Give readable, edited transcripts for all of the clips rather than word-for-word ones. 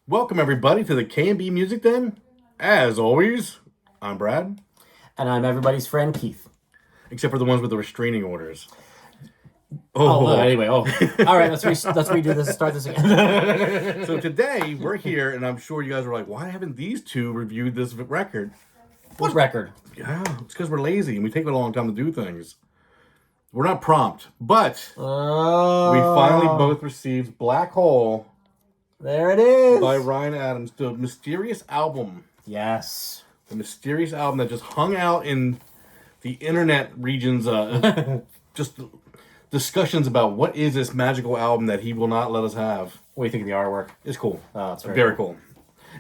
Welcome everybody to the K&B Music Den. As always, I'm Brad, And I'm everybody's friend, Keith. except for the ones with the restraining orders. Anyway. All right, let's redo this and start this again. So today we're here, and I'm sure you guys are like, why haven't these two reviewed this record? What record? Yeah, it's because we're lazy and we take a long time to do things. We're not prompt, but we finally both received Blackhole. There it is. By Ryan Adams, the mysterious album. Yes. The mysterious album that just hung out in the internet regions, just discussions about what is this magical album that he will not let us have. What do you think of the artwork? It's cool. Oh, it's very cool.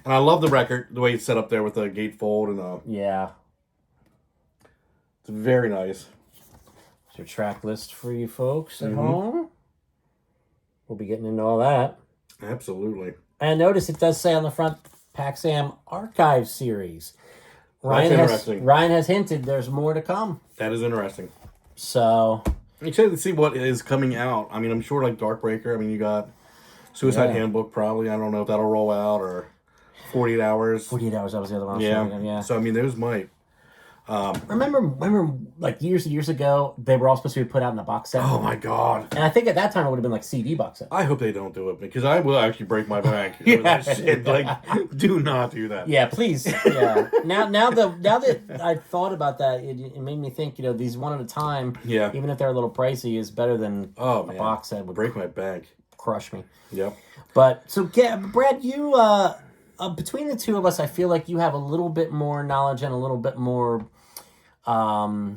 And I love the record, the way it's set up there with the gatefold and yeah. It's very nice. It's your track list for you folks at home. We'll be getting into all that. Absolutely. And notice it does say on the front, Paxam Archive Series. Ryan has hinted there's more to come. That is interesting. So I'm excited to see what is coming out. I mean, I'm sure like Darkbreaker. I mean, you got Suicide Handbook probably. I don't know if that'll roll out or 48 Hours. 48 Hours, that was the other one. Yeah. So, I mean, those might. Remember, like years and years ago, they were all supposed to be put out in a box set. Oh my god! And I think at that time it would have been like CD box set. I hope they don't do it because I will actually break my bank. Over that shit. Like, do not do that. Yeah, please. Yeah. now that I thought about that, it made me think. You know, these one at a time. Yeah. Even if they're a little pricey, is better than a box set would break my bank. Crush me. Yep. But so, Brad, you between the two of us, I feel like you have a little bit more knowledge and a little bit more. Knowledge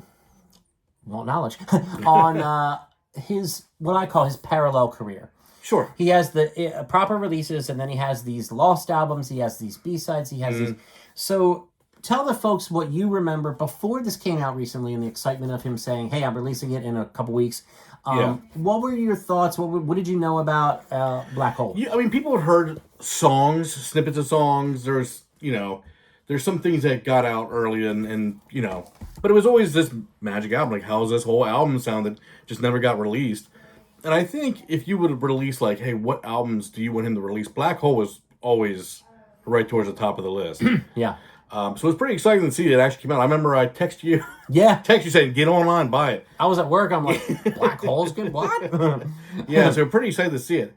on his what I call his parallel career. Sure. He has the proper releases, and then he has these lost albums. He has these B-sides. He has these. So tell the folks what you remember before this came out recently, and the excitement of him saying, "Hey, I'm releasing it in a couple weeks." What were your thoughts? What did you know about Blackhole? Yeah, I mean, people had heard songs, snippets of songs. There's some things that got out early and but it was always this magic album. Like, how's this whole album sound that just never got released? And I think if you would have released, like, hey, what albums do you want him to release? Blackhole was always right towards the top of the list. Yeah. So it was pretty exciting to see it actually came out. I remember I texted you. Yeah. Text you saying, get online, buy it. I was at work. I'm like, Blackhole's good? What? Yeah, so pretty excited to see it.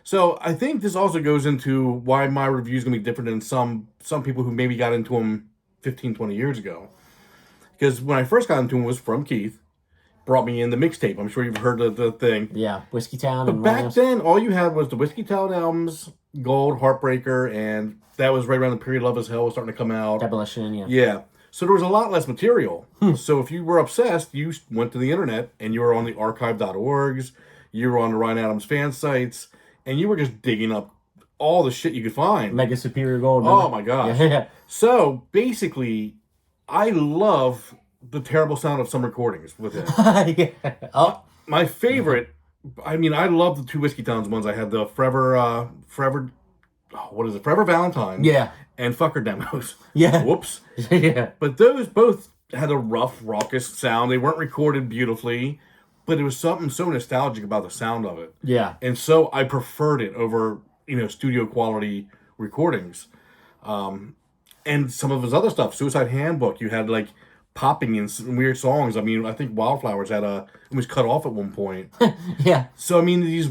So I think this also goes into why my review is going to be different than some people who maybe got into them 15, 20 years ago. Because when I first got into them was from Keith. Brought me in the mixtape. I'm sure you've heard of the thing. Yeah, Whiskey Town. But back then, all you had was the Whiskey Town albums, Gold, Heartbreaker, and that was right around the period Love Is Hell was starting to come out. Demolition, yeah. Yeah. So there was a lot less material. So if you were obsessed, you went to the internet and you were on the archive.orgs, you were on the Ryan Adams fan sites, and you were just digging up all the shit you could find. Mega Superior Gold. Oh my gosh. Yeah. So basically, I love the terrible sound of some recordings with him. Yeah. Oh. My favorite, I mean, I love the two Whiskey Towns ones. I had the Forever Valentine. Yeah. And Fucker demos. Yeah. Whoops. Yeah. But those both had a rough, raucous sound. They weren't recorded beautifully, but it was something so nostalgic about the sound of it. Yeah. And so I preferred it over, studio quality recordings. And some of his other stuff, Suicide Handbook, you had like popping in some weird songs. I mean, I think Wildflowers it was cut off at one point. Yeah. So, I mean, these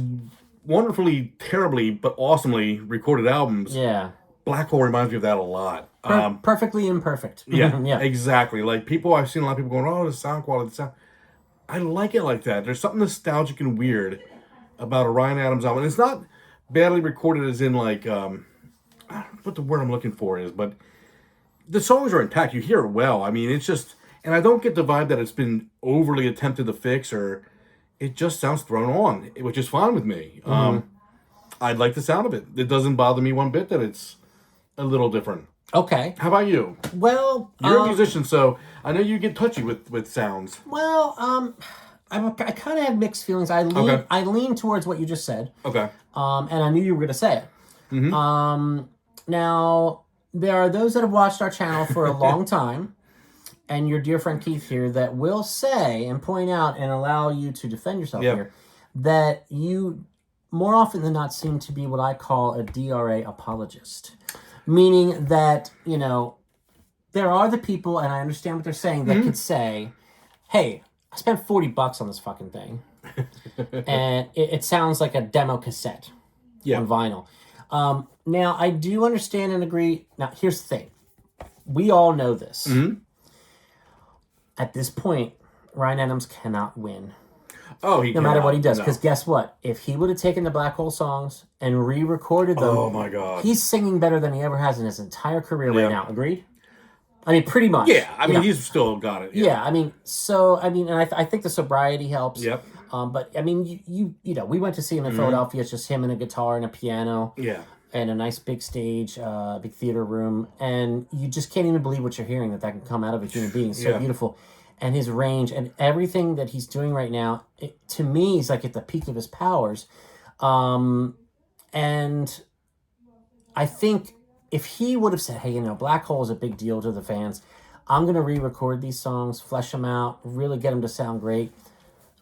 wonderfully, terribly, but awesomely recorded albums. Yeah. Blackhole reminds me of that a lot. Perfectly imperfect. Yeah, Yeah. Exactly. Like, I've seen a lot of people going, oh, the sound quality, the sound. I like it like that. There's something nostalgic and weird about a Ryan Adams album. And it's not badly recorded as in, like, I don't know what the word I'm looking for is, but the songs are intact. You hear it well. I mean, it's just, and I don't get the vibe that it's been overly attempted to fix, or it just sounds thrown on, which is fine with me. I like the sound of it. It doesn't bother me one bit that it's a little different. Okay. How about you? Well, you're a musician, so I know you get touchy with sounds. Well, I kind of have mixed feelings. I lean towards what you just said. Okay. And I knew you were going to say it. Now, there are those that have watched our channel for a long time, and your dear friend Keith here, that will say and point out and allow you to defend yourself here, that you more often than not seem to be what I call a DRA apologist. Meaning that, there are the people, and I understand what they're saying, that could say, hey, I spent $40 on this fucking thing. And it sounds like a demo cassette on vinyl. Now, I do understand and agree. Now, here's the thing. We all know this. At this point, Ryan Adams cannot win. Oh, no matter what he does. Because guess what? If he would have taken the Blackhole songs and re-recorded them, oh my God, he's singing better than he ever has in his entire career right now. Agreed? I mean, pretty much. Yeah, I mean, he's still got it. Yeah, I mean, and I think the sobriety helps. Yep. But I mean, we went to see him in Philadelphia. It's just him and a guitar and a piano. Yeah. And a nice big stage, big theater room, and you just can't even believe what you're hearing that can come out of a human being. It's so beautiful. And his range and everything that he's doing right now, to me, he's like at the peak of his powers. And I think if he would have said, hey, Blackhole is a big deal to the fans. I'm going to re-record these songs, flesh them out, really get them to sound great.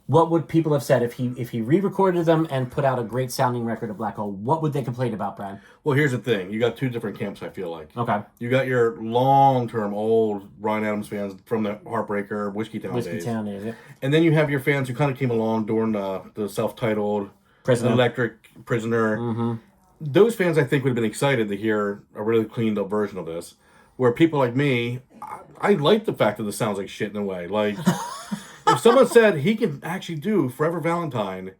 What would people have said if he re-recorded them and put out a great sounding record of Blackhole? What would they complain about, Brad? Well, here's the thing. You got two different camps, I feel like. Okay. You got your long-term old Ryan Adams fans from the Heartbreaker, Whiskey Town days. Yeah. And then you have your fans who kind of came along during the self-titled Electric Prisoner. Mm-hmm. Those fans, I think, would have been excited to hear a really cleaned-up version of this. Where people like me, I like the fact that this sounds like shit in a way. Like... If someone said he can actually do Forever Valentine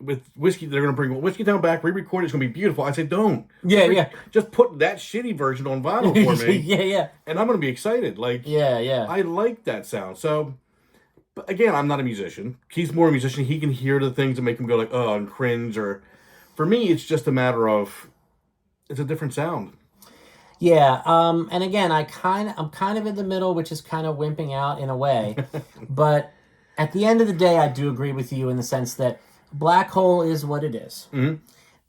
with Whiskey, they're going to bring Whiskey Town back, re-record it, it's going to be beautiful. I say, don't. Yeah. Just put that shitty version on vinyl for me. Yeah. And I'm going to be excited. Like, yeah. I like that sound. So, but again, I'm not a musician. He's more a musician. He can hear the things that make him go like, oh, and cringe. Or for me, it's just a matter of, it's a different sound. Yeah, and again, I'm kind of in the middle, which is kind of wimping out in a way. But at the end of the day, I do agree with you in the sense that Blackhole is what it is. Mm-hmm.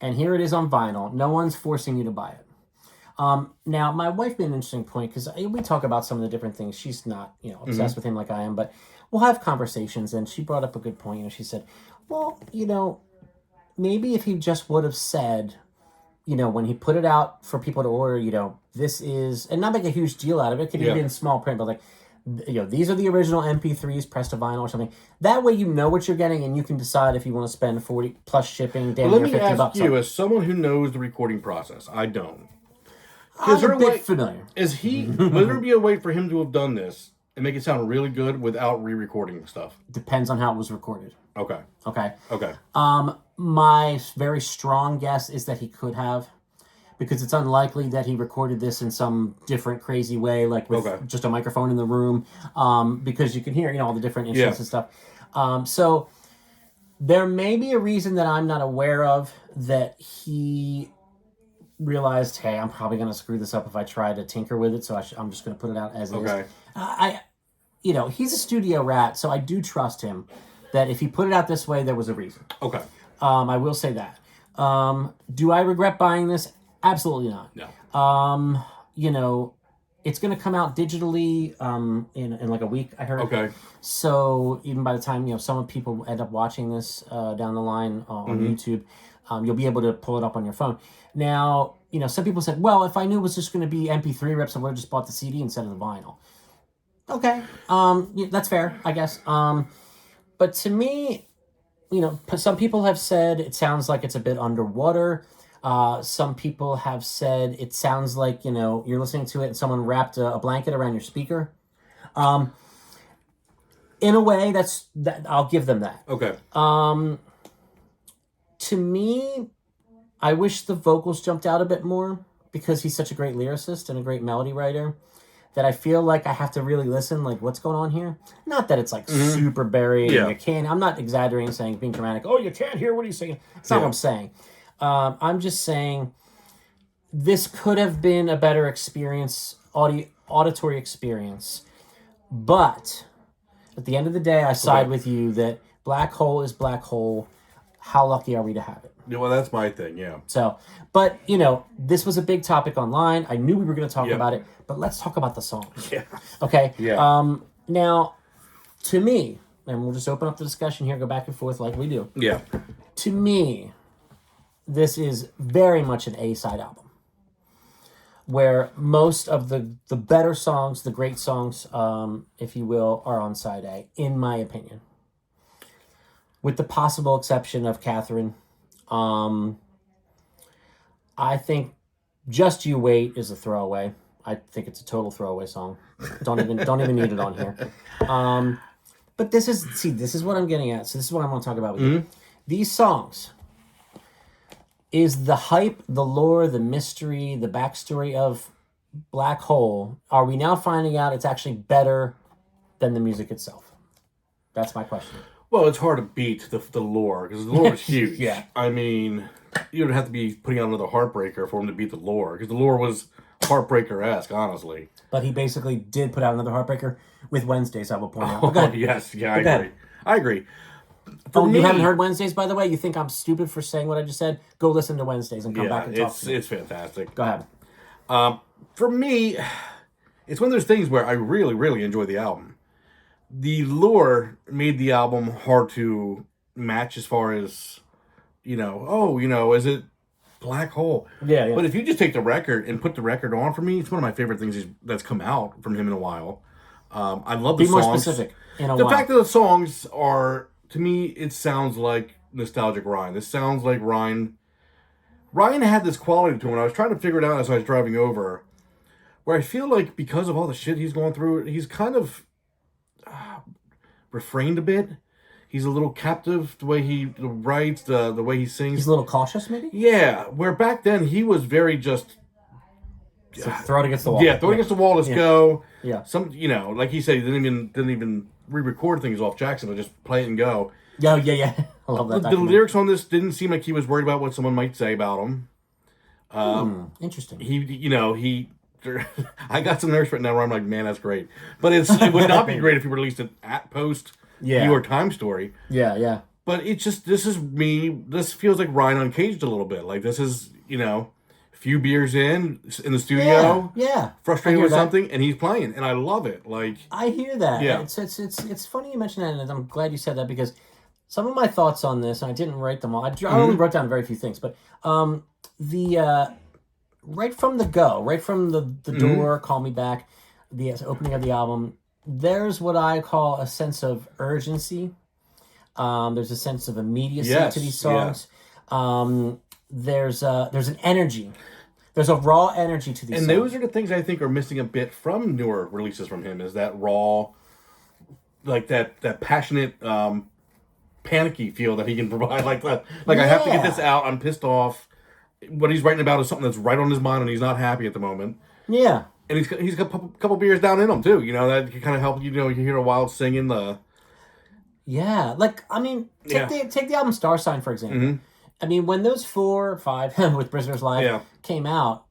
And here it is on vinyl. No one's forcing you to buy it. Now, my wife made an interesting point because we talk about some of the different things. She's not, obsessed with him like I am, but we'll have conversations. And she brought up a good point. She said, well, maybe if he just would have said... when he put it out for people to order, this is, and not make a huge deal out of it. It could even be in small print, but like, these are the original MP3s pressed to vinyl or something. That way you know what you're getting and you can decide if you want to spend 40 plus shipping, damn near $50. Let me ask you, as someone who knows the recording process, I don't. I'm a bit familiar. Would there be a way for him to have done this and make it sound really good without re-recording stuff? Depends on how it was recorded. Okay. My very strong guess is that he could have, because it's unlikely that he recorded this in some different crazy way, like with just a microphone in the room, because you can hear, all the different instruments and stuff. So there may be a reason that I'm not aware of that he realized, hey, I'm probably going to screw this up if I try to tinker with it, so I'm just going to put it out as is. He's a studio rat, so I do trust him that if he put it out this way, there was a reason. Okay. I will say that. Do I regret buying this? Absolutely not. No. It's going to come out digitally in like a week, I heard. Okay. So even by the time, some people end up watching this down the line on YouTube, you'll be able to pull it up on your phone. Now, some people said, well, if I knew it was just going to be MP3 rips, I would have just bought the CD instead of the vinyl. Okay. That's fair, I guess. But to me, some people have said it sounds like it's a bit underwater. Some people have said it sounds like, you're listening to it and someone wrapped a blanket around your speaker. In a way, that I'll give them that. Okay. To me, I wish the vocals jumped out a bit more because he's such a great lyricist and a great melody writer that I feel like I have to really listen, like, what's going on here? Not that it's, like, super buried and you can't... I'm not exaggerating, saying, being dramatic, oh, you can't hear what he's saying. That's not what I'm saying. I'm just saying this could have been a better experience, auditory experience. But at the end of the day, I side with you that Blackhole is Blackhole. How lucky are we to have it? Yeah, well, that's my thing, yeah. So, but, this was a big topic online. I knew we were going to talk about it, but let's talk about the songs. Yeah. Okay? Yeah. Now, to me, and we'll just open up the discussion here, go back and forth like we do. Yeah. To me, this is very much an A-side album, where most of the better songs, the great songs, if you will, are on side A, in my opinion. With the possible exception of Catherine. I think Just You Wait is a throwaway. I think it's a total throwaway song. Don't even need it on here. But this is what I'm getting at. So this is what I want to talk about with you. These songs is the hype, the lore, the mystery, the backstory of Blackhole. Are we now finding out it's actually better than the music itself? That's my question. Well, it's hard to beat the lore, because the lore is huge. Yeah. I mean, you would have to be putting out another Heartbreaker for him to beat the lore, because the lore was Heartbreaker-esque, honestly. But he basically did put out another Heartbreaker with Wednesdays, I will point out. Oh, yes. Yeah, I agree. For me, you haven't heard Wednesdays, by the way? You think I'm stupid for saying what I just said? Go listen to Wednesdays and come back and talk to me. It's fantastic. Go ahead. For me, it's one of those things where I really, really enjoy the album. The lore made the album hard to match as far as, is it Blackhole? Yeah. But if you just take the record and put the record on, for me, it's one of my favorite things that's come out from him in a while. I love the songs. Be more specific. The fact that the songs are, to me, it sounds like nostalgic Ryan. This sounds like Ryan. Ryan had this quality to him, and I was trying to figure it out as I was driving over, where I feel like because of all the shit he's going through, he's kind of refrained a bit. He's a little captive, the way he writes, the way he sings. He's a little cautious, maybe? Yeah, where back then he was very just... So throw it against the wall. Yeah, throw it against the wall, let's go. Yeah. Like he said, he didn't even re-record things off Jackson, but just play it and go. Yeah. I love that. The lyrics on this didn't seem like he was worried about what someone might say about him. Interesting. I got some lyrics right now where I'm like, man, that's great. But it would not be great if you released it at post New York Times story. Yeah. But it's just, this is me. This feels like Ryan Uncaged a little bit. Like this is, a few beers in the studio. Yeah. Frustrated with something, and he's playing, and I love it. Like I hear that. Yeah. It's funny you mention that, and I'm glad you said that, because some of my thoughts on this, and I didn't write them all. I only wrote down very few things, but right from the go, right from the door, Call Me Back, the opening of the album, there's what I call a sense of urgency. There's a sense of immediacy to these songs. Yeah. There's an energy. There's a raw energy to these songs. And those are the things I think are missing a bit from newer releases from him, is that raw, like that passionate, panicky feel that he can provide. Like I have to get this out, I'm pissed off. What he's writing about is something that's right on his mind, and he's not happy at the moment. Yeah. And he's got a couple beers down in him, too. That can kind of help, you hear a wild singing the... Yeah. Like, I mean, take the album Star Sign, for example. Mm-hmm. I mean, when those 4 or 5 with Prisoner's Life came out,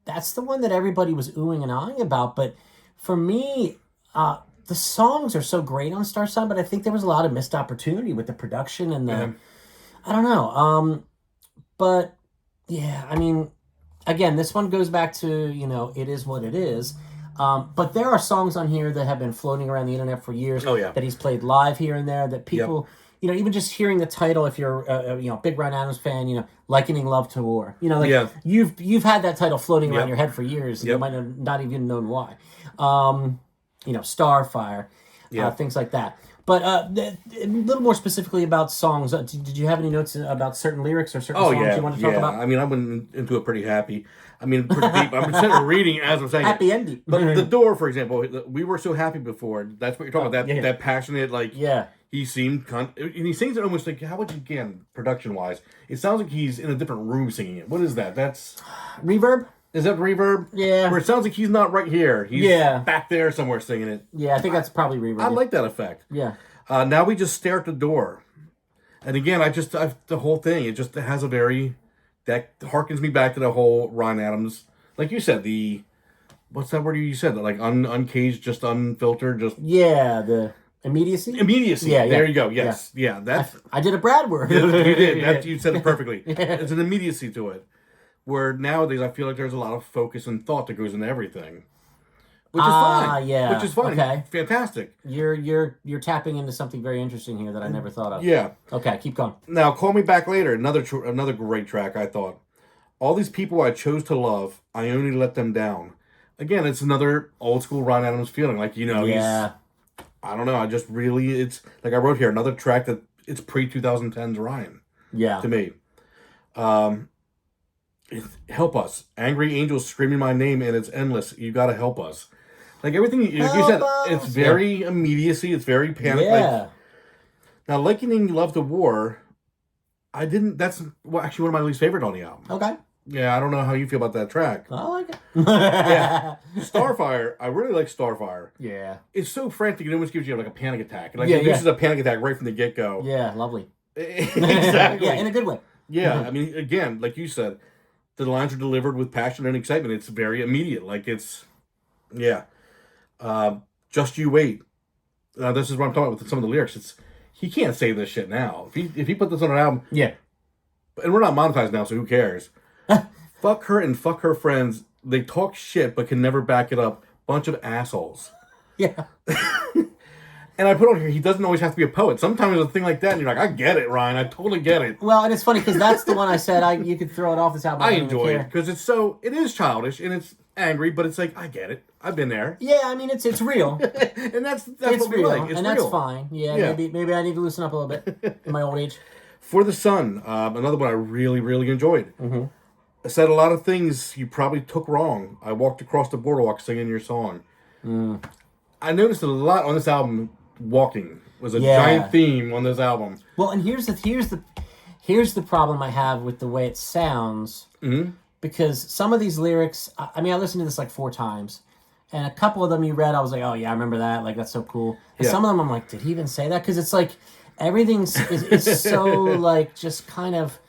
that's the one that everybody was oohing and ahhing about. But for me, the songs are so great on Star Sign, but I think there was a lot of missed opportunity with the production and the... I don't know. But, yeah, I mean, again, this one goes back to, it is what it is. But there are songs on here that have been floating around the internet for years that he's played live here and there that people... even just hearing the title, if you're a big Ryan Adams fan, Likening Love to War. You've had that title floating around your head for years, and you might have not even known why. Starfire, things like that. But a little more specifically about songs, did you have any notes about certain lyrics or certain songs you want to talk about? I mean, I went into it pretty happy. I mean, pretty deep. I'm sitting there reading as I'm saying happy ending. But The Door, for example, we were so happy before. That's what you're talking about. That passionate, like... Yeah. He seemed, and he sings it almost like, how would you, again, production-wise, it sounds like he's in a different room singing it. What is that? That's... Reverb? Is that reverb? Yeah. Where it sounds like he's not right here. He's back there somewhere singing it. Yeah, I think that's probably reverb. I like that effect. Yeah. Now we just stare at the door. And again, the whole thing, it just has a very, that harkens me back to the whole Ryan Adams, like you said, what's that word you said? Like uncaged, just unfiltered, just... Yeah, the... Immediacy? Yeah. There you go. Yes. Yeah. That's... I did a Brad word. You did. You said it perfectly. It's an immediacy to it. Where nowadays I feel like there's a lot of focus and thought that goes into everything. which is fine. Yeah. Which is fine. Okay. Fantastic. You're tapping into something very interesting here that I never thought of. Yeah. Okay, keep going. Now, Call Me Back Later, another great track, I thought. All these people I chose to love, I only let them down. Again, it's another old school Ryan Adams feeling. Like, you know, I don't know, I just really, it's, like I wrote here, another track that, it's pre-2010s Ryan. Yeah. To me. Help us. Angry angels screaming my name and it's endless. You gotta help us. Like everything you said, it's very immediacy. It's very panic. Yeah. Like, now, Likening Love to War, that's actually one of my least favorite on the album. Okay. Yeah, I don't know how you feel about that track. I like it. Yeah. Starfire, I really like Starfire. Yeah. It's so frantic, it almost gives you like a panic attack. Like, this is a panic attack right from the get-go. Yeah, lovely. Exactly. Yeah, in a good way. Yeah, I mean, again, like you said, the lines are delivered with passion and excitement. It's very immediate. Like, it's, yeah. Just You Wait. This is what I'm talking about with some of the lyrics. He can't say this shit now. If he put this on an album, yeah. And we're not monetized now, so who cares? Fuck her and fuck her friends. They talk shit but can never back it up. Bunch of assholes. Yeah. And I put on here, he doesn't always have to be a poet. Sometimes there's a thing like that, and you're like, I get it, Ryan. I totally get it. Well, and it's funny because that's the one I said you could throw it off this album. I enjoy it because it is childish and it's angry, but it's like, I get it. I've been there. Yeah, I mean, it's real. And that's it's what we real, like. It's and real. That's fine. Yeah, maybe I need to loosen up a little bit in my old age. For the Sun, another one I really, really enjoyed. Mm-hmm. I said a lot of things you probably took wrong. I walked across the boardwalk singing your song. I noticed a lot on this album. Walking was a giant theme on this album. Well, and here's the problem I have with the way it sounds. Mm-hmm. Because some of these lyrics, I mean, I listened to this like 4 times, and a couple of them you read, I was like, oh yeah, I remember that. Like, that's so cool. And some of them I'm like, did he even say that? Because it's like everything is so like just kind of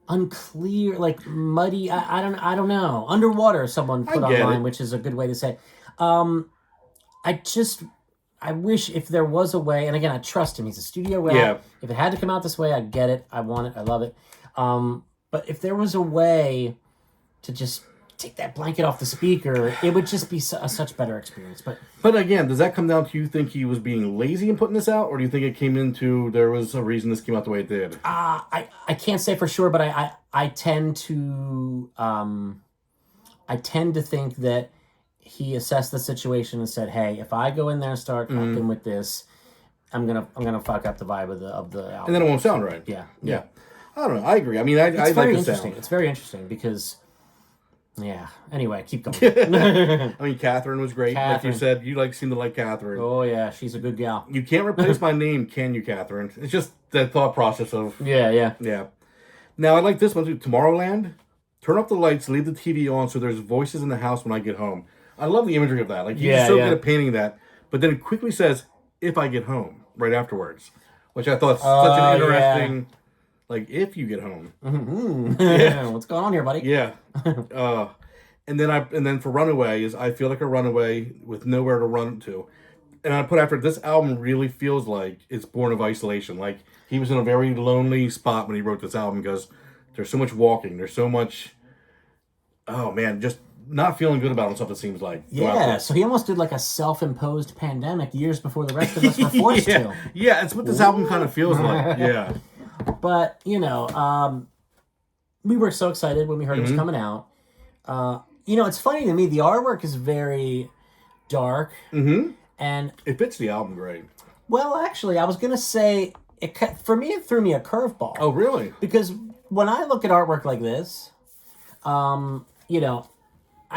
unclear, like muddy. I don't know. Underwater, someone put online, which is a good way to say it. I wish if there was a way, and again, I trust him. He's a studio rep. Yeah. If it had to come out this way, I get it. I want it. I love it. But if there was a way to just take that blanket off the speaker, it would just be a such better experience. But again, does that come down to you think he was being lazy in putting this out, or do you think it came into there was a reason this came out the way it did? I can't say for sure, but I tend to think that he assessed the situation and said, "Hey, if I go in there and start fucking with this, I'm gonna fuck up the vibe of the album, and then it won't sound right." Yeah. I don't know. I agree. I mean, I like the sound. It's very interesting because, yeah. Anyway, keep going. I mean, Catherine was great. Like you said, you seem to like Catherine. Oh yeah, she's a good gal. You can't replace my name, can you, Catherine? It's just that thought process of yeah. Now I like this one too. Tomorrowland. Turn off the lights, leave the TV on, so there's voices in the house when I get home. I love the imagery of that. Like, he's so good at painting that. But then it quickly says, if I get home, right afterwards. Which I thought such an interesting, like, if you get home. Mm-hmm. Yeah. What's going on here, buddy? Yeah. And then for Runaway is I feel like a runaway with nowhere to run to. And I put after this album really feels like it's born of isolation. Like, he was in a very lonely spot when he wrote this album because there's so much walking. There's so much, oh man, just not feeling good about himself, it seems like. Yeah, so he almost did like a self-imposed pandemic years before the rest of us were forced to. Yeah, it's what this album kind of feels like. Yeah. But, we were so excited when we heard it was coming out. It's funny to me, the artwork is very dark. Mm-hmm. And it fits the album great. Well, actually, I was going to say, it threw me a curveball. Oh, really? Because when I look at artwork like this, I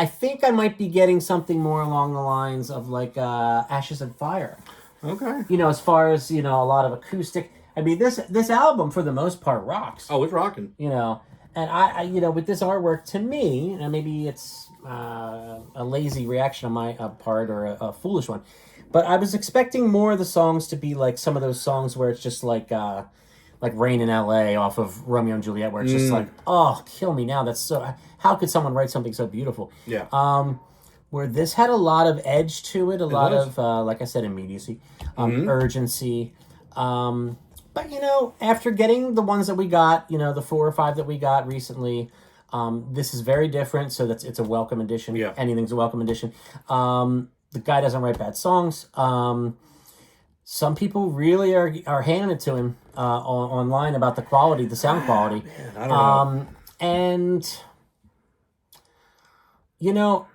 think I might be getting something more along the lines of like Ashes and Fire. Okay. As far as, a lot of acoustic. I mean, this album, for the most part, rocks. Oh, it's rocking. And I with this artwork, to me, and maybe it's a lazy reaction on my part or a foolish one, but I was expecting more of the songs to be like some of those songs where it's just like Rain in L.A. off of Romeo and Juliet, where it's just like, oh, kill me now. That's so. How could someone write something so beautiful? Yeah. Where this had a lot of edge to it, a lot of, like I said, immediacy, urgency. But after getting the ones that we got, the 4 or 5 that we got recently, This is very different, so it's a welcome addition. Yeah. Anything's a welcome addition. The guy doesn't write bad songs. Some people really are handing it to him online about the quality, the sound quality. Man, I don't know. And, you know,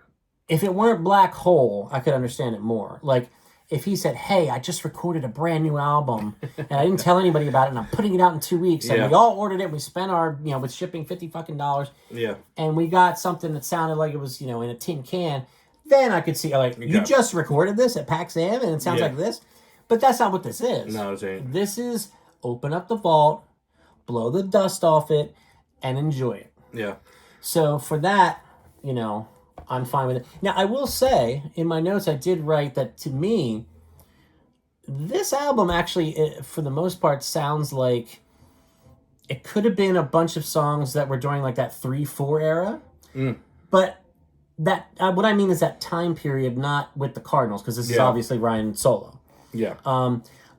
if it weren't Blackhole, I could understand it more. Like, if he said, hey, I just recorded a brand new album, and I didn't tell anybody about it, and I'm putting it out in 2 weeks, and we all ordered it, we spent our, with shipping $50, Yeah. and we got something that sounded like it was, in a tin can, then I could see, like, you just recorded this at PAX Am, and it sounds like this? But that's not what this is. No, it ain't. This is open up the vault, blow the dust off it, and enjoy it. Yeah. So for that, I'm fine with it. Now, I will say, in my notes, I did write that, to me, this album actually, for the most part, sounds like it could have been a bunch of songs that were during, like, that 3-4 era. But that what I mean is that time period, not with the Cardinals, because this is obviously Ryan solo. Yeah.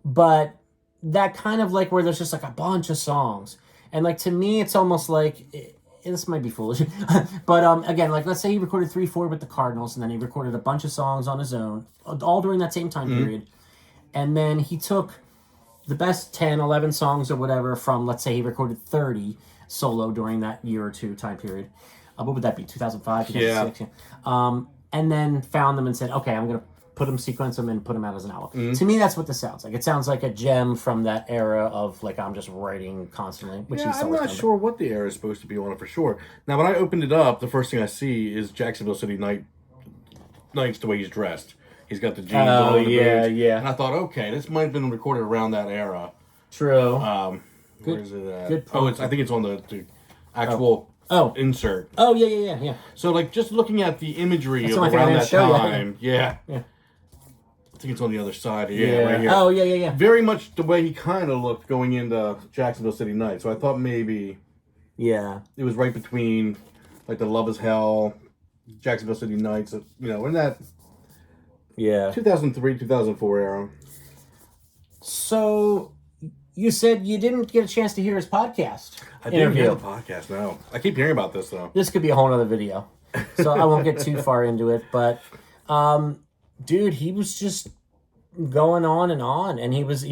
But that kind of, like, where there's just, like, a bunch of songs. And, like, to me, it's almost like... this might be foolish, but again, like, let's say he recorded 3-4 with the Cardinals, and then he recorded a bunch of songs on his own, all during that same time period. And then he took the best 10, 11 songs or whatever from, let's say he recorded 30 solo during that year or two time period. What would that be, 2005, 2006? Yeah. And then found them and said, okay, I'm going to put them, sequence them, and put them out as an album. To me, that's what this sounds like. It sounds like a gem from that era of, like, I'm just writing constantly. Which I'm not sure what the era is supposed to be on it for sure. Now, when I opened it up, the first thing I see is Jacksonville City Nights, the way he's dressed. He's got the jeans on, the boots. Yeah. And I thought, okay, this might have been recorded around that era. True. Where is it at? Good Oh, I think it's on the actual insert. Oh, yeah. So, like, just looking at the imagery of around that time, yeah. I think it's on the other side. Yeah, right here. Oh, yeah. Very much the way he kind of looked going into Jacksonville City Nights. So I thought maybe it was right between, like, the Love is Hell, Jacksonville City Nights, in that 2003, 2004 era. So you said you didn't get a chance to hear his podcast. I didn't hear the podcast, no. I keep hearing about this, though. This could be a whole other video. So I won't get too far into it. But, dude, he was just going on, and he was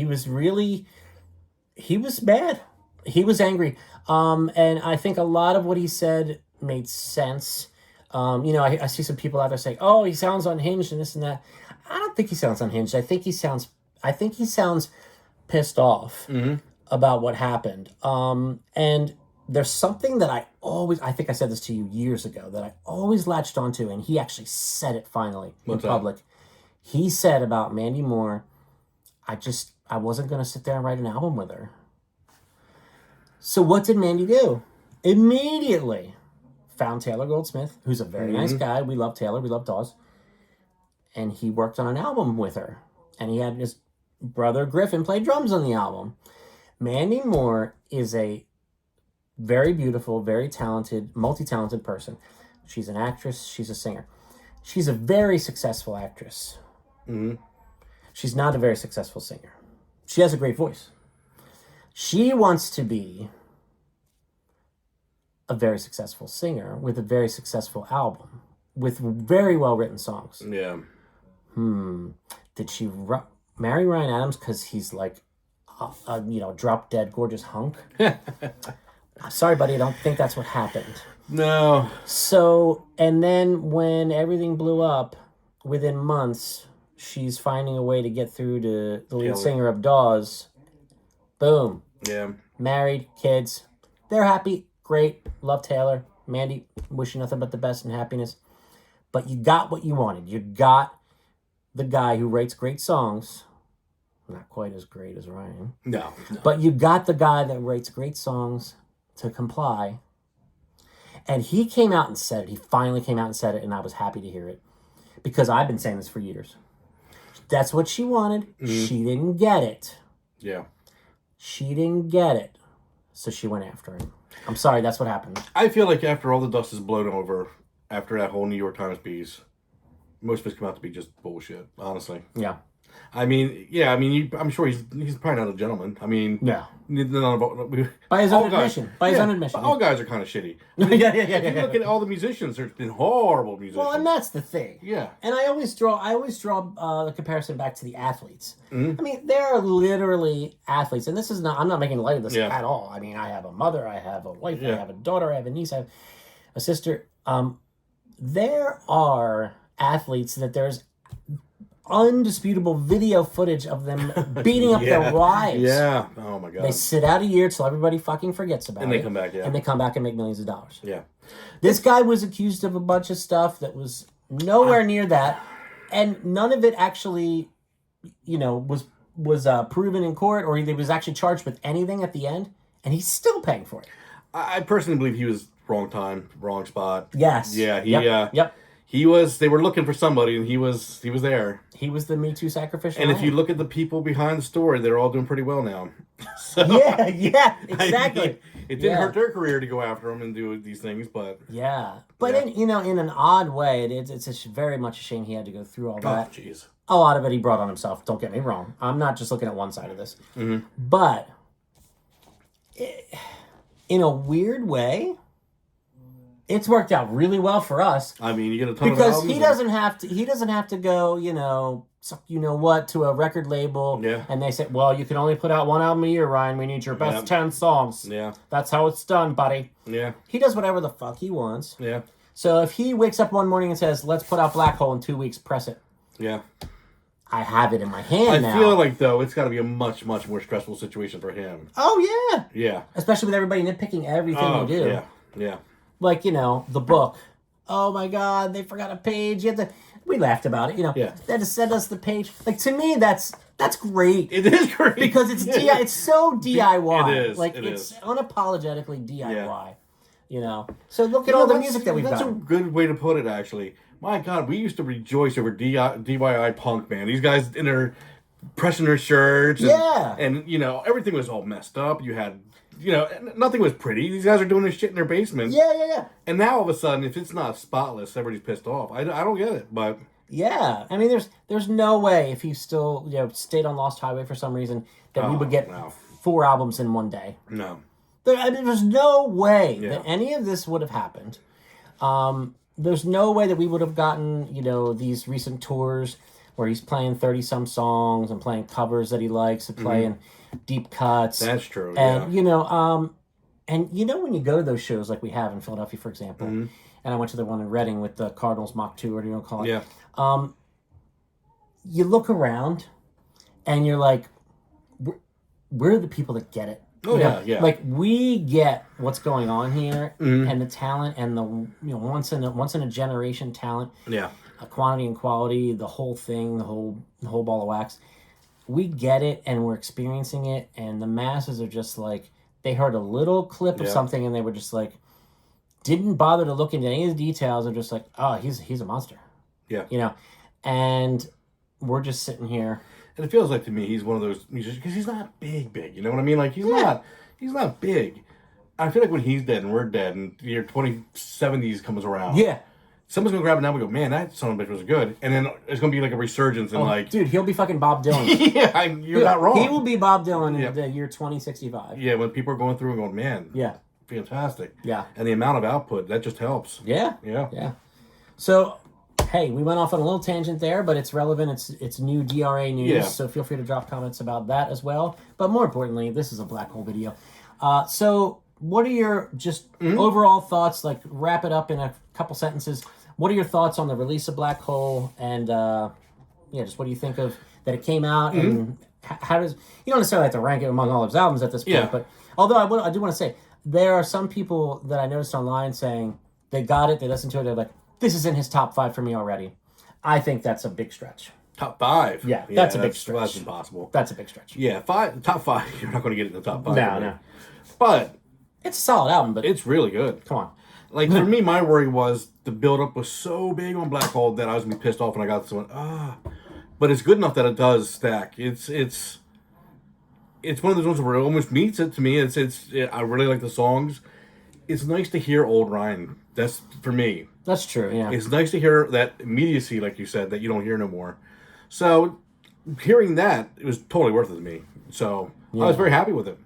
mad. He was angry. And I think a lot of what he said made sense. I see some people out there saying, oh, he sounds unhinged and this and that. I don't think he sounds unhinged. I think he sounds pissed off about what happened. And there's something that I think I said this to you years ago, that I always latched onto, and he actually said it finally in public. He said about Mandy Moore, I wasn't going to sit there and write an album with her. So what did Mandy do? Immediately found Taylor Goldsmith, who's a very nice guy. We love Taylor. We love Dawes. And he worked on an album with her. And he had his brother Griffin play drums on the album. Mandy Moore is a very beautiful, very talented, multi-talented person. She's an actress. She's a singer. She's a very successful actress. She's not a very successful singer. She has a great voice. She wants to be a very successful singer with a very successful album with very well-written songs. Yeah. Did she marry Ryan Adams because he's like a drop-dead gorgeous hunk? Sorry, buddy, I don't think that's what happened. No. So, and then when everything blew up, within months, she's finding a way to get through to the lead singer of Dawes. Boom. Yeah. Married, kids. They're happy. Great. Love Taylor. Mandy, wish you nothing but the best and happiness. But you got what you wanted. You got the guy who writes great songs. Not quite as great as Ryan. No. But you got the guy that writes great songs to comply. And he came out and said it. He finally came out and said it, and I was happy to hear it. Because I've been saying this for years. That's what she wanted. She didn't get it. Yeah. She didn't get it. So she went after him. I'm sorry, that's what happened. I feel like after all the dust is blown over, after that whole New York Times piece, most of it's come out to be just bullshit, honestly. Yeah. I mean, yeah, I mean, I'm sure he's probably not a gentleman. I mean, No. none of, By his all own guys- admission. By his yeah, own admission. All guys are kind of shitty. Yeah, yeah, yeah, If you yeah. look at all the musicians, there's been horrible musicians. Well, and that's the thing. Yeah. And I always draw the comparison back to the athletes. I mean, there are literally athletes, and this is not. I'm not making light of this at all. I mean, I have a mother, I have a wife, I have a daughter, I have a niece, I have a sister. There are athletes that there's undisputable video footage of them beating up their wives. Yeah. Oh my god. They sit out a year till everybody fucking forgets about it. And they come back, yeah. And they come back and make millions of dollars. Yeah. This guy was accused of a bunch of stuff that was nowhere near that, and none of it actually, was proven in court, or he was actually charged with anything at the end, and he's still paying for it. I personally believe he was wrong time, wrong spot. Yes. Yeah. Yep. He was. They were looking for somebody, and he was there. He was the Me Too sacrificial. And if lamb. you look at the people behind the story, they're all doing pretty well now. So, yeah, exactly. I mean, it didn't hurt their career to go after him and do these things, but in an odd way, it's very much a shame he had to go through all that. Oh, jeez. A lot of it he brought on himself. Don't get me wrong. I'm not just looking at one side of this, but in a weird way, it's worked out really well for us. I mean, you get a ton because of albums. he doesn't have to go, to a record label. Yeah. And they say, well, you can only put out one album a year, Ryan. We need your best 10 songs. Yeah. That's how it's done, buddy. Yeah. He does whatever the fuck he wants. Yeah. So if he wakes up one morning and says, let's put out Blackhole in 2 weeks, press it. Yeah. I have it in my hand now. I feel like, though, it's got to be a much, much more stressful situation for him. Oh, yeah. Yeah. Especially with everybody nitpicking everything they do. Yeah. Yeah. Like, the book. Oh, my God, they forgot a page. We laughed about it, Yeah. They had to send us the page. Like, to me, that's great. It is great. Because it's it's so DIY. It is. Like, it's unapologetically DIY. Yeah. So look at all the music that we've That's done. a good way to put it, actually. My God, we used to rejoice over DIY punk, man. These guys in their pressing their shirts. And, everything was all messed up. You had, nothing was pretty. These guys are doing this shit in their basement. Yeah. And now all of a sudden, if it's not spotless, everybody's pissed off. I don't get it, but... Yeah. I mean, there's no way if he still, stayed on Lost Highway for some reason that we would get 4 albums in one day. No. There's no way that any of this would have happened. There's no way that we would have gotten, these recent tours where he's playing 30-some songs and playing covers that he likes and playing deep cuts. That's true, and, when you go to those shows like we have in Philadelphia, for example, and I went to the one in Reading with the Cardinals Mock 2, or do you want to call it? Yeah. You look around and you're like, we're the people that get it. Oh, yeah. Like, we get what's going on here and the talent and the, once in a generation talent. Yeah. Quantity and quality, the whole thing, the whole ball of wax. We get it and we're experiencing it, and the masses are just like, they heard a little clip of something and they were just like, didn't bother to look into any of the details. They're just like, oh, he's a monster. Yeah. And we're just sitting here. And it feels like to me he's one of those musicians because he's not big. You know what I mean? Like he's not big. I feel like when he's dead and we're dead and the year 2070s comes around, someone's gonna grab it now and go, man, that son of a bitch was good, and then it's gonna be like a resurgence and dude, he'll be fucking Bob Dylan. You're not wrong. He will be Bob Dylan in the year 2065. Yeah, when people are going through and going, man, fantastic. Yeah, and the amount of output that just helps. Yeah. So. Hey, we went off on a little tangent there, but it's relevant. It's new DRA news, so feel free to drop comments about that as well. But more importantly, this is a Blackhole video. So what are your just overall thoughts? Like, wrap it up in a couple sentences. What are your thoughts on the release of Blackhole? And, just what do you think of that it came out? And how does... You don't necessarily have to rank it among all of his albums at this point, but although I do want to say, there are some people that I noticed online saying they got it, they listened to it, they're like, this is in his top 5 for me already. I think that's a big stretch. Top 5? Yeah, that's a big stretch. That's impossible. That's a big stretch. Yeah, top 5. You're not going to get it in the top 5. No. But it's a solid album, but it's really good. Come on. Like, for me, my worry was the build-up was so big on Blackhole that I was going to be pissed off when I got this one. But it's good enough that it does stack. It's one of those ones where it almost meets it to me. I really like the songs. It's nice to hear old Ryan. That's, for me. That's true, yeah. It's nice to hear that immediacy, like you said, that you don't hear no more. So, hearing that, it was totally worth it to me. So I was very happy with it.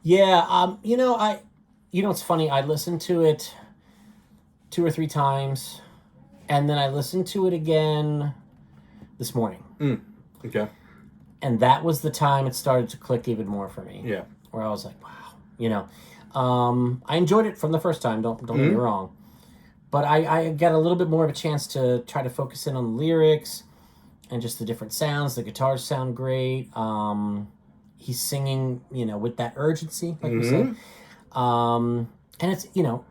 Yeah, it's funny. I listened to it 2 or 3 times, and then I listened to it again this morning. Okay. And that was the time it started to click even more for me. Yeah. Where I was like, wow, I enjoyed it from the first time. Don't get me wrong, but I got a little bit more of a chance to try to focus in on the lyrics and just the different sounds. The guitars sound great. He's singing, with that urgency, like we said. And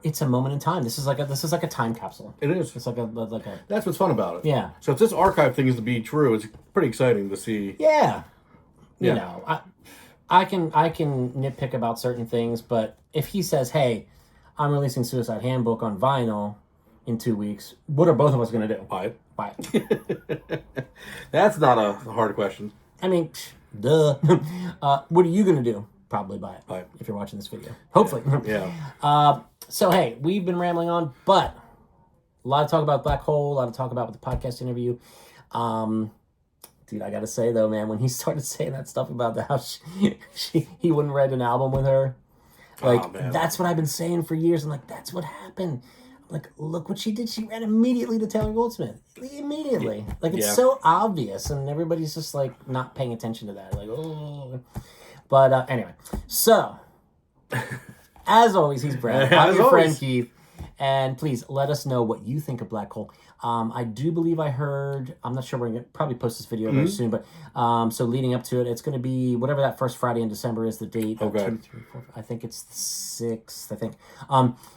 it's a moment in time. This is like a time capsule. It is. It's like a. That's what's fun about it. Yeah. So if this archive thing is to be true, it's pretty exciting to see. Yeah. I can nitpick about certain things, but if he says, "Hey, I'm releasing Suicide Handbook on vinyl in 2 weeks," what are both of us going to do? Buy it. Buy it. That's not a hard question. I mean, duh. What are you going to do? Probably buy it. Buy it. If you're watching this video. Hopefully. Yeah. So, hey, we've been rambling on, but a lot of talk about Blackhole, a lot of talk about the podcast interview. Dude, I got to say, though, man, when he started saying that stuff about how he wouldn't write an album with her, that's what I've been saying for years. I'm like, that's what happened. Like, look what she did. She ran immediately to Taylor Goldsmith. Immediately. Like, it's so obvious, and everybody's just, like, not paying attention to that. Like, oh. But anyway, so, as always, he's Brad. I'm your friend, Keith. And please, let us know what you think of Blackhole. I do believe I heard, I'm not sure, we're going to probably post this video very soon, but so leading up to it, it's going to be whatever that first Friday in December is, the date. Okay. 2, 3, 4, I think it's the 6th, I think.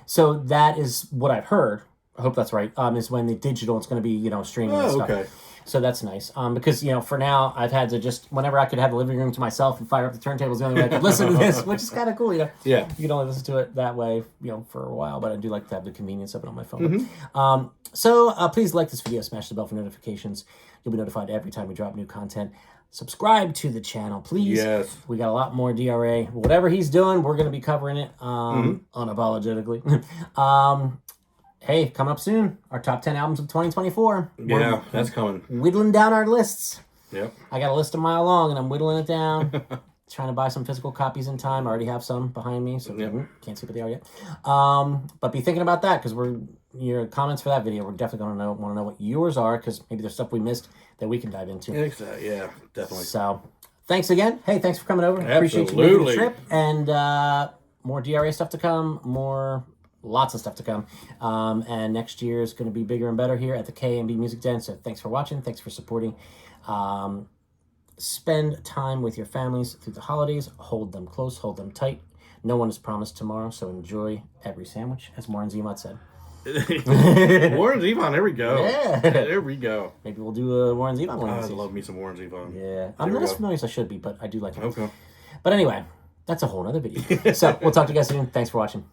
So that is what I've heard. I hope that's right. Is when the digital, it's going to be, streaming and stuff. Okay. So that's nice. Because, for now, I've had to just, whenever I could have the living room to myself and fire up the turntables, the only way I could listen to this, which is kind of cool, Yeah. You can only listen to it that way, for a while, but I do like to have the convenience of it on my phone. So please like this video, smash the bell for notifications. You'll be notified every time we drop new content. Subscribe to the channel, please. Yes. We got a lot more DRA. Whatever he's doing, we're going to be covering it unapologetically. Hey, coming up soon, our top 10 albums of 2024. Yeah, that's coming. Whittling down our lists. Yep. I got a list a mile long, and I'm whittling it down. Trying to buy some physical copies in time. I already have some behind me, so can't see what they are yet. But be thinking about that, because your comments for that video, we're definitely going to want to know what yours are, because maybe there's stuff we missed that we can dive into. Yeah, definitely. So, thanks again. Hey, thanks for coming over. Absolutely. Appreciate you making the trip. And more DRA stuff to come, lots of stuff to come. And next year is going to be bigger and better here at the K&B Music Den. So thanks for watching. Thanks for supporting. Spend time with your families through the holidays. Hold them close. Hold them tight. No one is promised tomorrow, so enjoy every sandwich, as Warren Zevon said. Warren Zevon, there we go. Yeah. There we go. Maybe we'll do a Warren Zevon one. I love me some Warren Zevon. Yeah. I'm not as familiar as I should be, but I do like him. Okay. But anyway, that's a whole other video. So we'll talk to you guys soon. Thanks for watching.